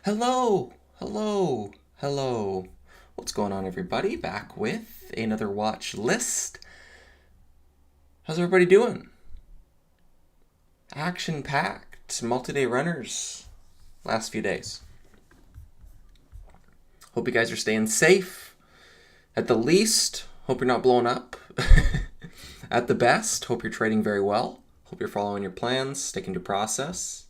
Hello, hello, hello. What's going on, everybody? Back with another watch list. How's everybody doing? Action packed, multi day runners last few days. Hope you guys are staying safe. At the least, hope you're not blowing up. At the best, hope you're trading very well. Hope you're following your plans, sticking to process.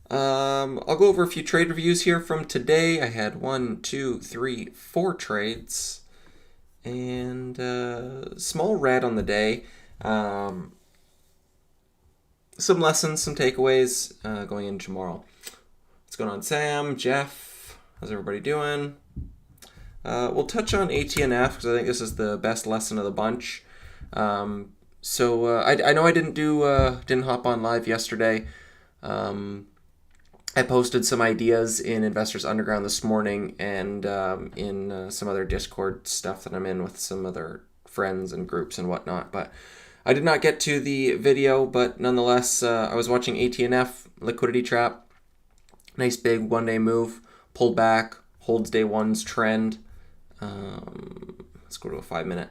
I'll go over a few trade reviews here from today. I had 4 trades, and small red on the day. Some lessons, some takeaways going into tomorrow. What's going on, Sam, Jeff? How's everybody doing? We'll touch on ATNF because I think this is the best lesson of the bunch. I know I didn't hop on live yesterday. I posted some ideas in Investors Underground this morning and in some other Discord stuff that I'm in with some other friends and groups and whatnot. But I did not get to the video, but nonetheless, I was watching ATNF, liquidity trap. Nice big one-day move, pulled back, holds day one's trend. Let's go to a 5-minute.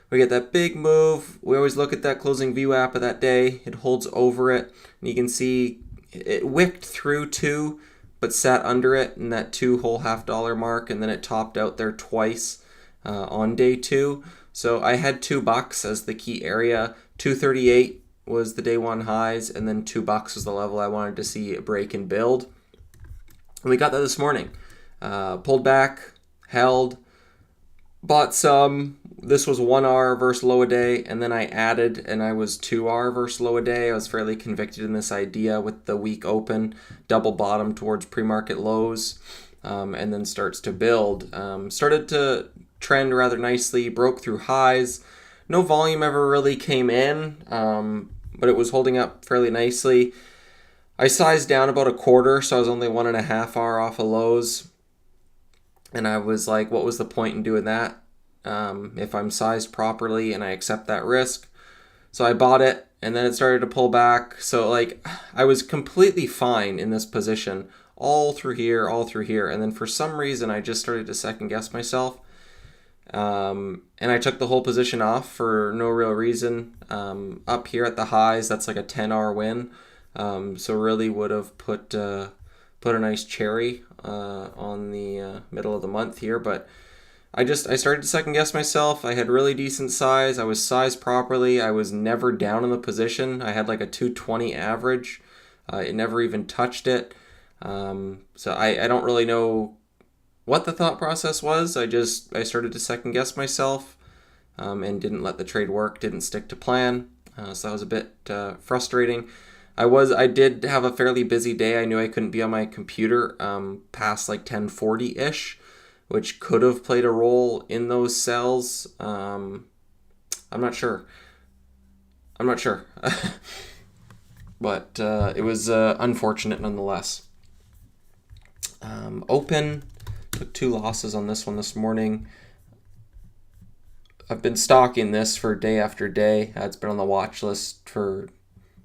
We get that big move. We always look at that closing VWAP of that day. It holds over it, and you can see it wicked through 2, but sat under it in that $2 whole $half mark, and then it topped out there twice on day 2. So I had $2 as the key area. 238 was the day one highs, and then $2 was the level I wanted to see it break and build. And we got that this morning. Pulled back, held, bought some. This was 1R versus low a day, and then I added, and I was 2R versus low a day. I was fairly convicted in this idea with the week open, double bottom towards pre-market lows, and then starts to build. Started to trend rather nicely, broke through highs. No volume ever really came in, but it was holding up fairly nicely. I sized down about a quarter, so I was only 1.5R off of lows. And I was like, what was the point in doing that? If I'm sized properly and I accept that risk. So I bought it, and then it started to pull back. So like I was completely fine in this position all through here. And then for some reason I just started to second guess myself. And I took the whole position off for no real reason. Up here at the highs, that's like a 10R win. So really would have put a nice cherry on the middle of the month here, but I started to second guess myself. I had really decent size. I was sized properly. I was never down in the position. I had like a 220 average. It never even touched it. So I don't really know what the thought process was. I started to second guess myself and didn't let the trade work, didn't stick to plan. So that was a bit frustrating. I did have a fairly busy day. I knew I couldn't be on my computer past like 10:40-ish, which could have played a role in those sells. I'm not sure. But it was unfortunate nonetheless. Open, took 2 losses on this one this morning. I've been stalking this for day after day. It's been on the watch list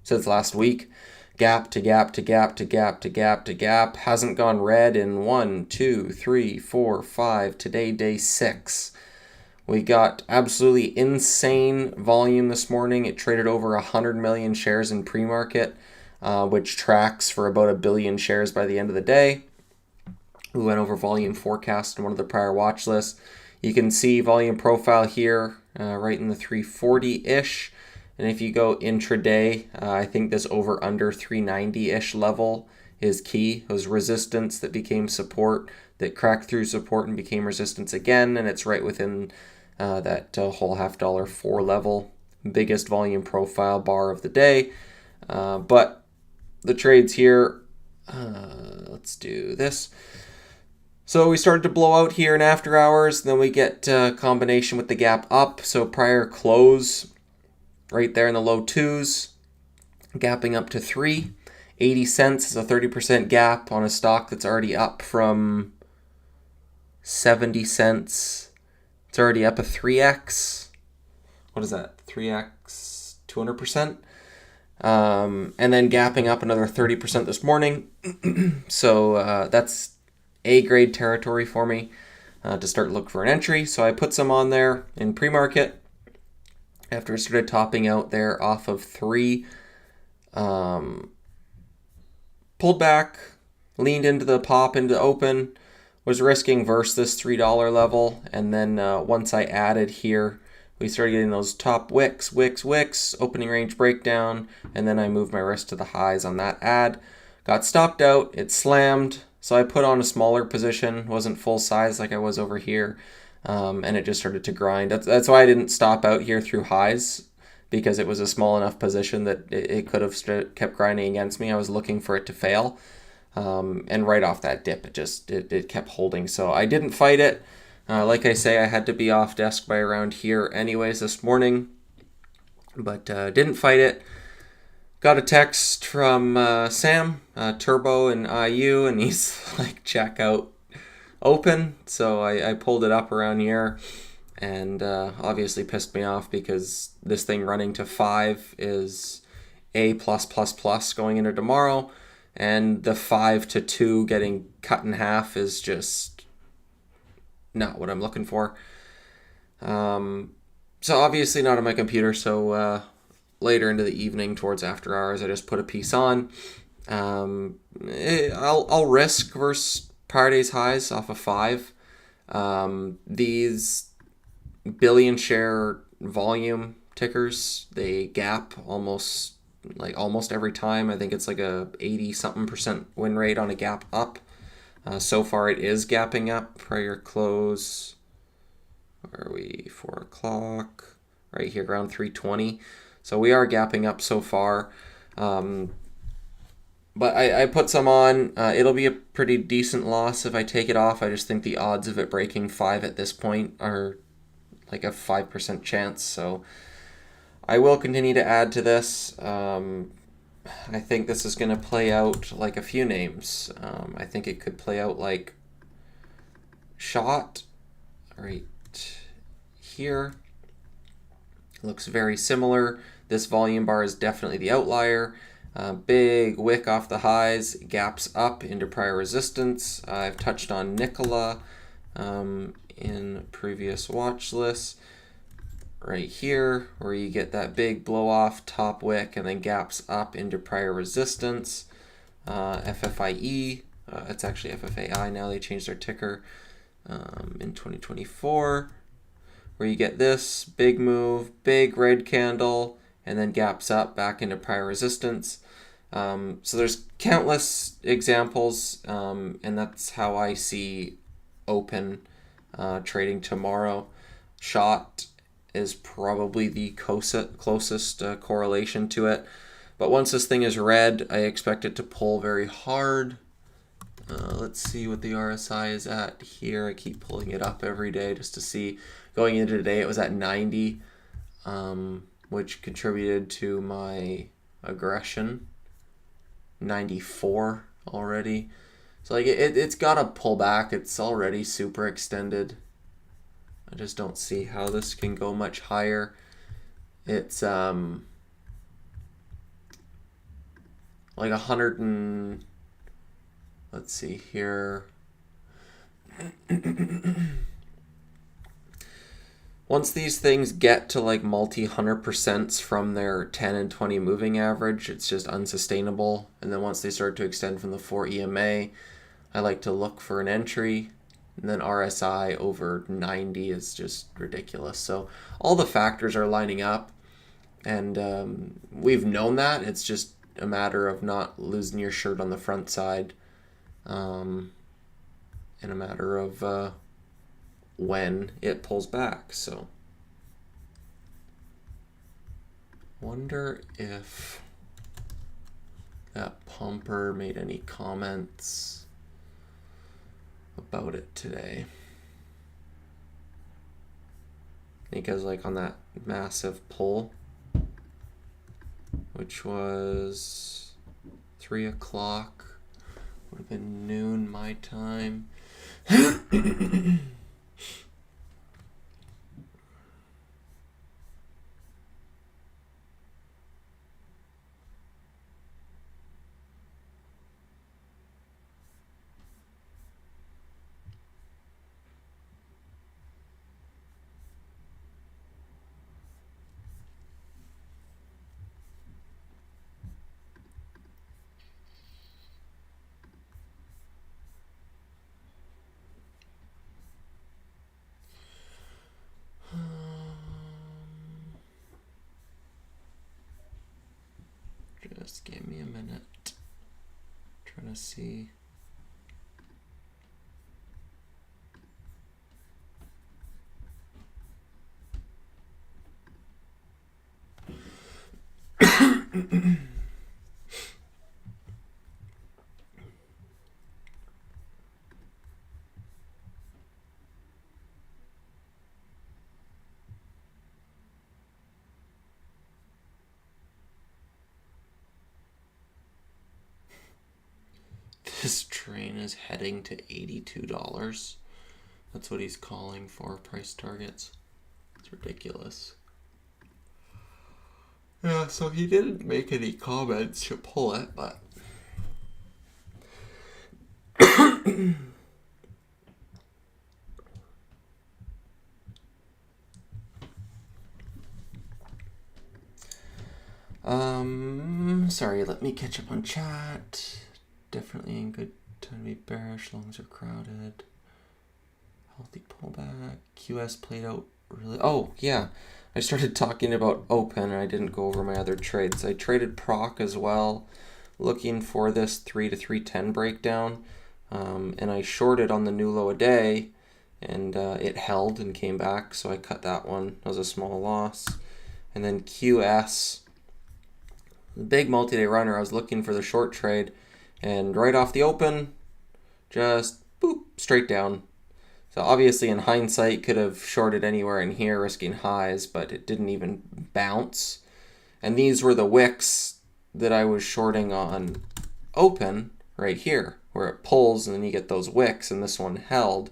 since last week. Gap to gap to gap to gap to gap to gap. Hasn't gone red in 1, 2, 3, 4, 5. Today, day 6. We got absolutely insane volume this morning. It traded over 100 million shares in pre-market, which tracks for about 1 billion shares by the end of the day. We went over volume forecast in one of the prior watch lists. You can see volume profile here, right in the 340-ish. And if you go intraday, I think this over under 390-ish level is key. It was resistance that became support, that cracked through support and became resistance again. And it's right within that whole $4 level. Biggest volume profile bar of the day. But the trades here, let's do this. So we started to blow out here in after hours. Then we get combination with the gap up. So prior close, right there in the low 2s, gapping up to 3. 80 cents is a 30% gap on a stock that's already up from 70 cents. It's already up a 3x. What is that? 3x, 200%. and then gapping up another 30% this morning. So that's A grade territory for me to start looking for an entry. So I put some on there in pre-market after it started topping out there off of 3. Pulled back, leaned into the pop into open, was risking versus this $3 level, and then once I added here, we started getting those top wicks, opening range breakdown, and then I moved my risk to the highs on that add. Got stopped out, it slammed, so I put on a smaller position, wasn't full size like I was over here, and it just started to grind. That's why I didn't stop out here through highs, because it was a small enough position that it could have kept grinding against me. I was looking for it to fail. And right off that dip, it kept holding. So I didn't fight it. Like I say, I had to be off desk by around here anyways this morning, but didn't fight it. Got a text from Sam, Turbo and IU, and he's like, check out open. So I pulled it up around here, and obviously pissed me off because this thing running to 5 is A+++ going into tomorrow. And the 5 to 2 getting cut in half is just not what I'm looking for. So obviously not on my computer. So later into the evening, towards after hours, I just put a piece on. I'll risk versus prior day's highs off of 5. These billion share volume tickers, they gap almost every time. I think it's like a 80 something percent win rate on a gap up. So far it is gapping up. Prior close, where are we? 4 o'clock, right here around 320. So we are gapping up so far. But I put some on. It'll be a pretty decent loss if I take it off. I just think the odds of it breaking 5 at this point are like a 5% chance. So I will continue to add to this. I think this is going to play out like a few names. I think it could play out like Shot right here. Looks very similar. This volume bar is definitely the outlier. Big wick off the highs, gaps up into prior resistance. I've touched on Nikola in previous watch lists. Right here, where you get that big blow off top wick and then gaps up into prior resistance. FFIE, it's actually FFAI now, they changed their ticker in 2024, where you get this big move, big red candle, and then gaps up back into prior resistance. So there's countless examples, and that's how I see open trading tomorrow. Shot is probably the closest correlation to it. But once this thing is red, I expect it to pull very hard. Let's see what the RSI is at here. I keep pulling it up every day just to see. Going into today, it was at 90, which contributed to my aggression. 94 already. So like it's got to pull back. It's already super extended. I just don't see how this can go much higher. It's like 100 and let's see here. Once these things get to like multi-100% from their 10 and 20 moving average, it's just unsustainable. And then once they start to extend from the 4 EMA, I like to look for an entry. And then RSI over 90 is just ridiculous. So all the factors are lining up, and we've known that. It's just a matter of not losing your shirt on the front side, and a matter of when it pulls back. So wonder if that pumper made any comments about it today, because like on that massive pull, which was 3 o'clock, would have been noon my time. Just give me a minute. Trying to see. This train is heading to $82. That's what he's calling for price targets. It's ridiculous. Yeah, so he didn't make any comments to pull it, but sorry, let me catch up on chat. Definitely in good time to be bearish. Longs are crowded. Healthy pullback. QS played out really. Oh, yeah. I started talking about open and I didn't go over my other trades. I traded proc as well, looking for this 3 to 310 breakdown. And I shorted on the new low a day, and it held and came back, so I cut that one. That was a small loss. And then QS, the big multi-day runner, I was looking for the short trade, and right off the open, just boop, straight down. So obviously in hindsight, could have shorted anywhere in here, risking highs, but it didn't even bounce. And these were the wicks that I was shorting on open right here, where it pulls and then you get those wicks, and this one held.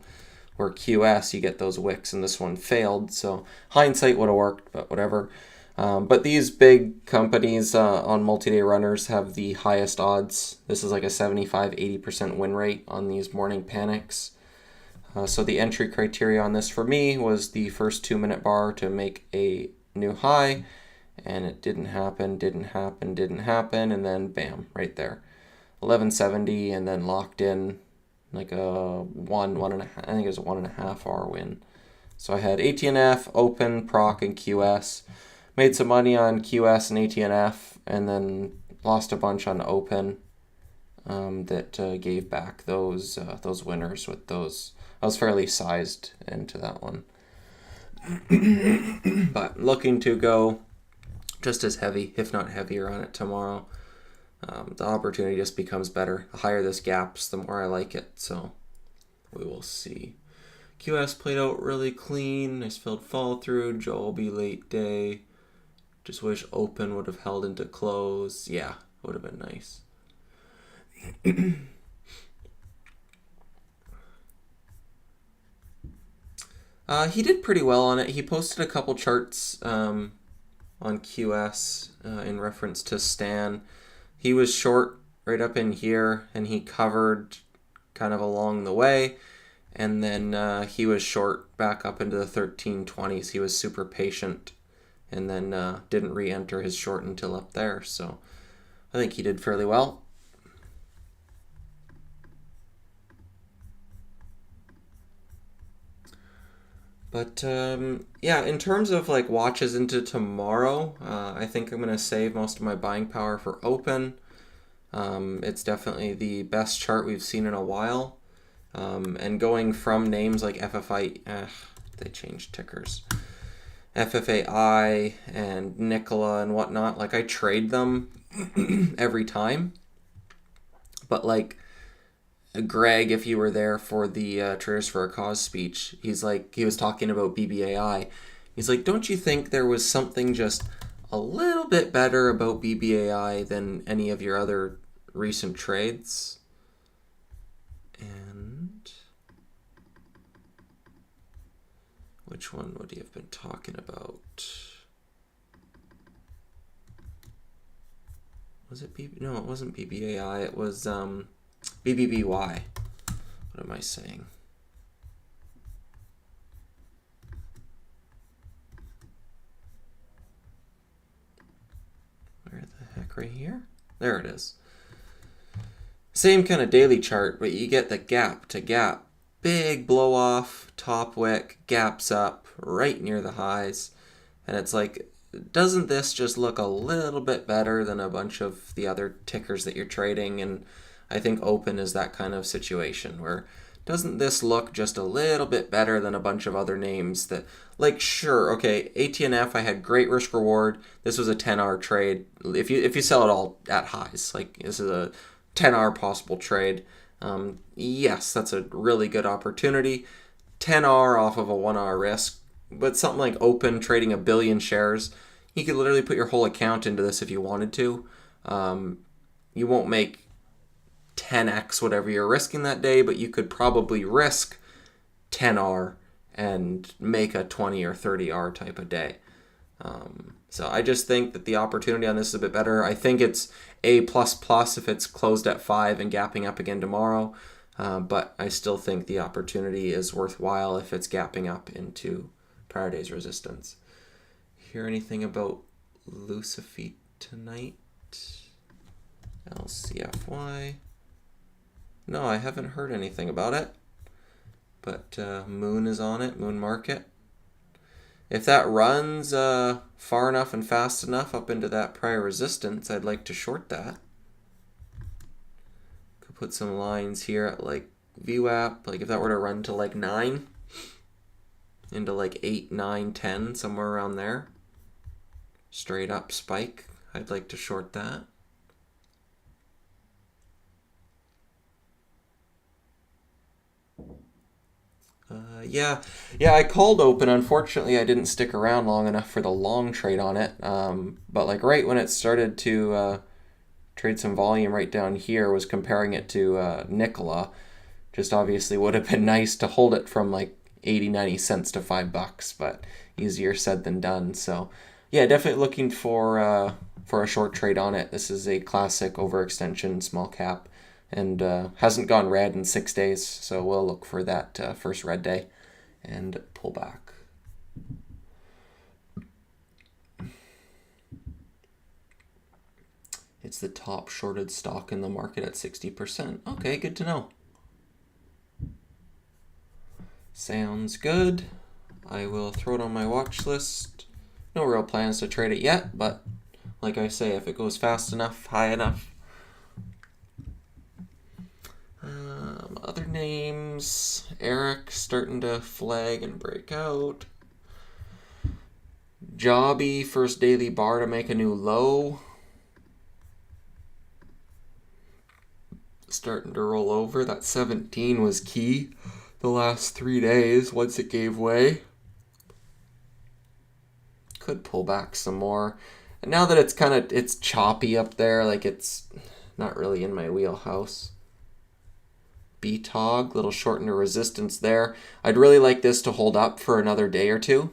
Where QS, you get those wicks and this one failed. So hindsight would have worked, but whatever. But these big companies on multi-day runners have the highest odds. This is like a 75-80% win rate on these morning panics. So the entry criteria on this for me was the first 2-minute bar to make a new high, and it didn't happen, and then bam, right there. 1170, and then locked in like a one and a half, I think it was a 1.5 hour win. So I had ATNF, Open, Proc, and QS. Made some money on QS and ATNF, and then lost a bunch on Open that gave back those winners with those. I was fairly sized into that one. But looking to go just as heavy, if not heavier, on it tomorrow. The opportunity just becomes better. The higher this gaps, the more I like it. So we will see. QS played out really clean. Nice filled fall through. Joby late day. Just wish Open would have held into close. Yeah, would have been nice. He did pretty well on it. He posted a couple charts on QS in reference to Stan. He was short right up in here, and he covered kind of along the way. And then he was short back up into the 1320s. He was super patient, and then didn't re-enter his short until up there. So I think he did fairly well. But yeah, in terms of like watches into tomorrow, I think I'm going to save most of my buying power for Open. It's definitely the best chart we've seen in a while. And going from names like FFI, they changed tickers. FFAI and Nikola and whatnot, like I trade them every time. But like Greg, if you were there for the Traders for a Cause speech, he was talking about BBAI. He's like, don't you think there was something just a little bit better about BBAI than any of your other recent trades? And which one would he have been talking about? Was it No, it wasn't BBAI. It was BBBY. What am I saying? Where the heck? Right here? There it is. Same kind of daily chart, but you get the gap to gap. Big blow off, top wick, gaps up right near the highs. And it's like doesn't this just look a little bit better than a bunch of the other tickers that you're trading? And I think open is that kind of situation where doesn't this look just a little bit better than a bunch of other names that, like, sure, okay, ATNF, I had great risk reward. This was a 10-hour trade. If you sell it all at highs, like this is a 10-hour possible trade. Yes, that's a really good opportunity. 10R off of a 1R risk, but something like open trading a billion shares, you could literally put your whole account into this if you wanted to. You won't make 10x whatever you're risking that day, but you could probably risk 10R and make a 20 or 30R type of day. So I just think that the opportunity on this is a bit better. I think it's A++ if it's closed at 5 and gapping up again tomorrow. But I still think the opportunity is worthwhile if it's gapping up into prior day's resistance. Hear anything about Lucify tonight? LCFY? No, I haven't heard anything about it. But Moon is on it, Moon Market. If that runs far enough and fast enough up into that prior resistance, I'd like to short that. Could put some lines here at like VWAP, like if that were to run to like 9, into like 8, 9, 10, somewhere around there. Straight up spike, I'd like to short that. Yeah, I called open. Unfortunately, I didn't stick around long enough for the long trade on it. But like right when it started to trade some volume right down here, was comparing it to Nikola. Just obviously would have been nice to hold it from like 80, 90 cents to $5, but easier said than done. So yeah, definitely looking for a short trade on it. This is a classic overextension small cap. And hasn't gone red in 6 days, so we'll look for that first red day and pull back. It's the top shorted stock in the market at 60%. Okay, good to know. Sounds good. I will throw it on my watch list. No real plans to trade it yet, but like I say, if it goes fast enough, high enough. Other names, Eric starting to flag and break out. Jobby, first daily bar to make a new low. Starting to roll over. That 17 was key the last 3 days once it gave way. Could pull back some more. And now that it's choppy up there, like it's not really in my wheelhouse. BTOG, little short into resistance there. I'd really like this to hold up for another day or two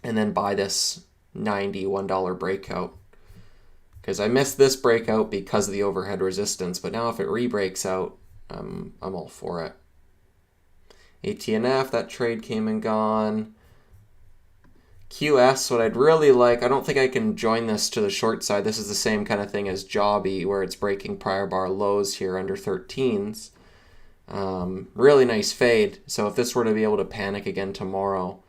and then buy this $91 breakout, because I missed this breakout because of the overhead resistance, but now if it re-breaks out, I'm all for it. ATNF, that trade came and gone. QS, what I'd really like, I don't think I can join this to the short side. This is the same kind of thing as Jobby, where it's breaking prior bar lows here under 13s. Really nice fade. So if this were to be able to panic again tomorrow,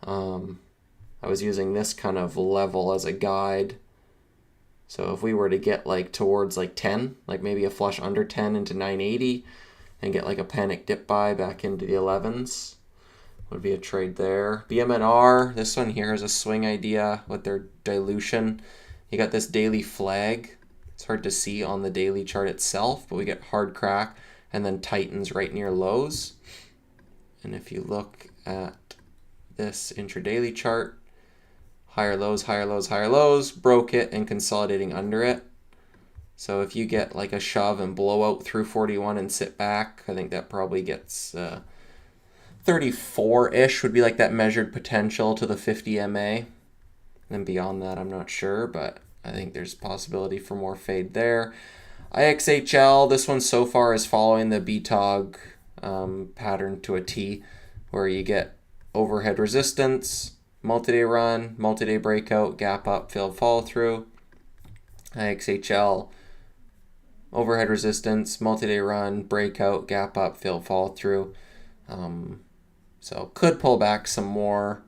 I was using this kind of level as a guide. So if we were to get like towards like 10, like maybe a flush under 10 into 980 and get like a panic dip buy back into the 11s, would be a trade there. BMNR, this one here is a swing idea with their dilution. You got this daily flag. It's hard to see on the daily chart itself, but we get hard crack and then tightens right near lows. And if you look at this intraday chart, higher lows, higher lows, higher lows, broke it and consolidating under it. So if you get like a shove and blow out through 41 and sit back, I think that probably gets 34-ish would be like that measured potential to the 50 MA. And beyond that, I'm not sure, but I think there's possibility for more fade there. IXHL, this one so far is following the BTOG pattern to a T, where you get overhead resistance, multi-day run, multi-day breakout, gap up, failed follow through. IXHL, overhead resistance, multi-day run, breakout, gap up, failed follow through. So could pull back some more.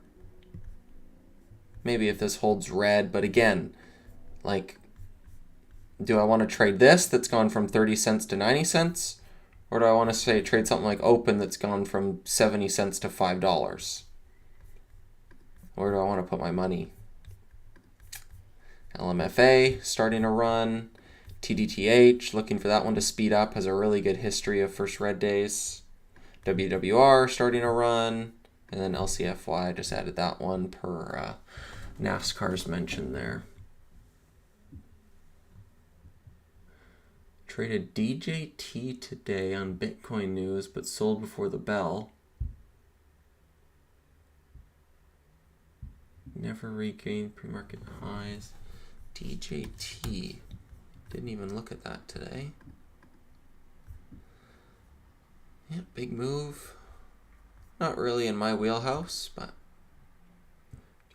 maybe if this holds red, but again, like, do I want to trade this that's gone from 30 cents to 90 cents? Or do I want to say trade something like open that's gone from 70 cents to $5? Where do I want to put my money? LMFA starting to run. TDTH, looking for that one to speed up, has a really good history of first red days. WWR starting to run. And then LCFY, I just added that one per NASCAR's mentioned there. Traded DJT today on Bitcoin news, but sold before the bell. Never regained pre-market highs. DJT. Didn't even look at that today. Yeah, big move. Not really in my wheelhouse, but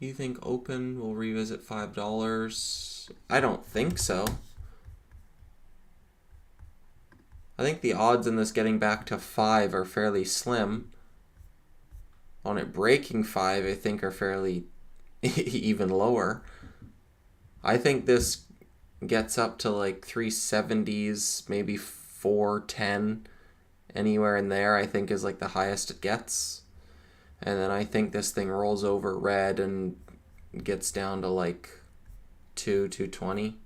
do you think open will revisit $5? I don't think so. I think the odds in this getting back to 5 are fairly slim. On it breaking 5, I think are fairly even lower. I think this gets up to like 370s, maybe 410, anywhere in there, I think is like the highest it gets. And then I think this thing rolls over red and gets down to like 220,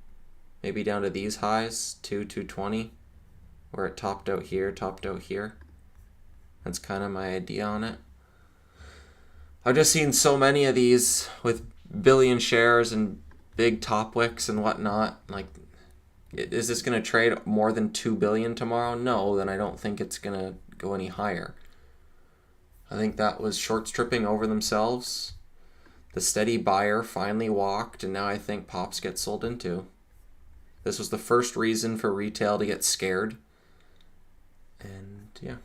maybe down to these highs, 220, where it topped out here, That's kind of my idea on it. I've just seen so many of these with billion shares and big top wicks and whatnot. Like, is this going to trade more than 2 billion tomorrow? No, then I don't think it's going to go any higher. I think that was short stripping over themselves. The steady buyer finally walked, and now I think pops get sold into. This was the first reason for retail to get scared. And yeah.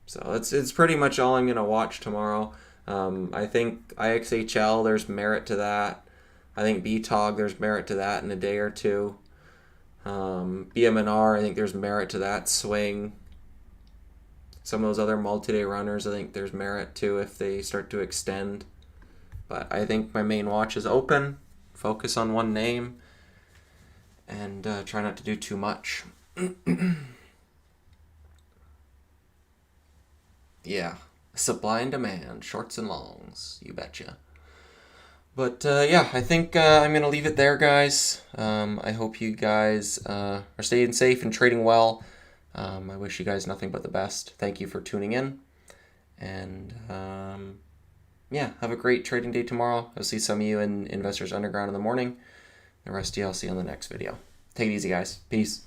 So it's pretty much all I'm going to watch tomorrow. I think IXHL, there's merit to that. I think BTOG, there's merit to that in a day or two. BMNR, I think there's merit to that swing. Some of those other multi-day runners, I think there's merit to if they start to extend. But I think my main watch is open. Focus on one name. And try not to do too much. Yeah. Supply and demand. Shorts and longs. You betcha. But yeah, I think I'm going to leave it there, guys. I hope you guys are staying safe and trading well. I wish you guys nothing but the best. Thank you for tuning in. And yeah, have a great trading day tomorrow. I'll see some of you in Investors Underground in the morning. The rest of you I'll see you on the next video. Take it easy, guys. Peace.